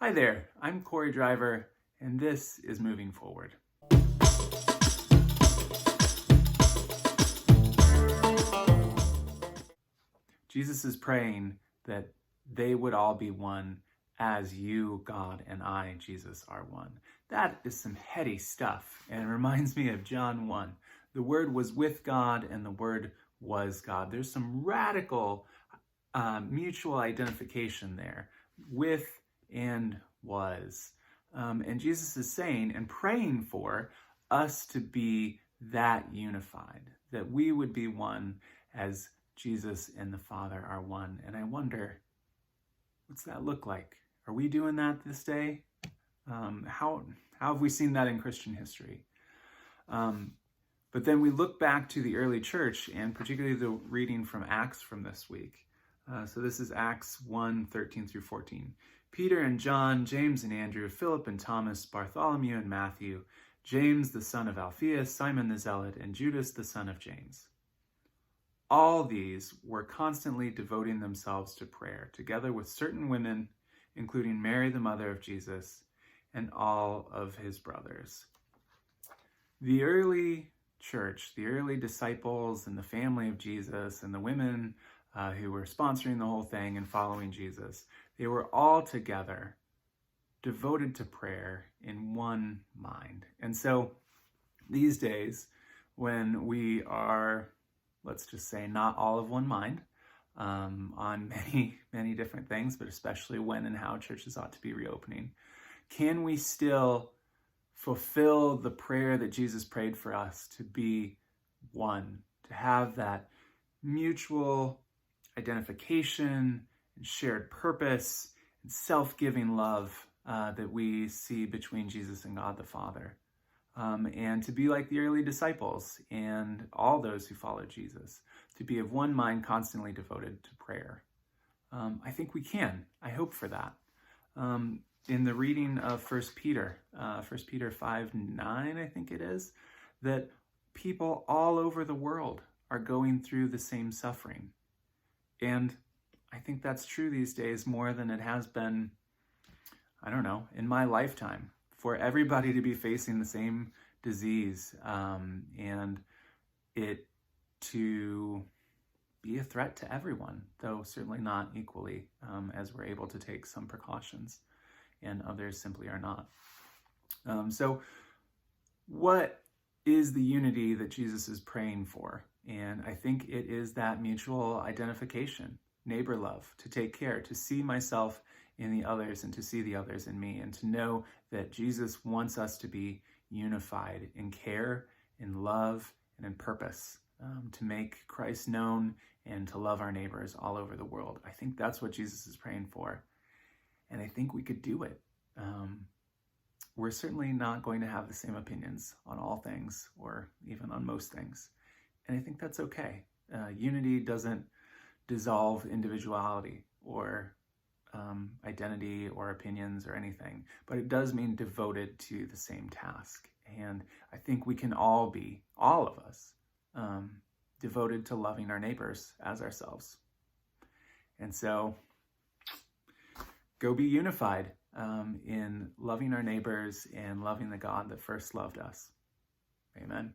Hi there, I'm Cory Driver, and this is Moving Forward. Jesus is praying that they would all be one as you, God, and I, Jesus, are one. That is some heady stuff, and it reminds me of John 1. The Word was with God, and the Word was God. There's some radical mutual identification there, with and was. And Jesus is saying and praying for us to be that unified, that we would be one as Jesus and the Father are one. And I wonder, what's that look like? Are we doing that this day? How have we seen that in Christian history? But then we look back to the early church, and particularly the reading from Acts from this week. So this is Acts 1:13 through 14. Peter and John, James and Andrew, Philip and Thomas, Bartholomew and Matthew, James the son of Alphaeus, Simon the Zealot, and Judas the son of James. All these were constantly devoting themselves to prayer, together with certain women, including Mary the mother of Jesus, and all of his brothers. The early church, the early disciples and the family of Jesus and the women who were sponsoring the whole thing and following Jesus, they were all together, devoted to prayer in one mind. And so these days, when we are, let's just say, not all of one mind on many different things, but especially when and how churches ought to be reopening, can we still fulfill the prayer that Jesus prayed for us to be one, to have that mutual identification and shared purpose and self-giving love that we see between Jesus and God the Father, and to be like the early disciples and all those who followed Jesus, to be of one mind, constantly devoted to prayer. I think we can. I hope for that. In the reading of 1 Peter 5:9, I think it is, that people all over the world are going through the same suffering. And I think that's true these days more than it has been, I don't know, in my lifetime, for everybody to be facing the same disease and it to be a threat to everyone, though certainly not equally, as we're able to take some precautions and others simply are not. So what is the unity that Jesus is praying for? And I think it is that mutual identification, neighbor love, to take care, to see myself in the others and to see the others in me, and to know that Jesus wants us to be unified in care, in love, and in purpose, to make Christ known and to love our neighbors all over the world. I think that's what Jesus is praying for, and I think we could do it. We're certainly not going to have the same opinions on all things, or even on most things, and I think that's okay. Unity doesn't dissolve individuality or identity or opinions or anything, but it does mean devoted to the same task. And I think we can all be, all of us, devoted to loving our neighbors as ourselves. And so go be unified in loving our neighbors and loving the God that first loved us. Amen.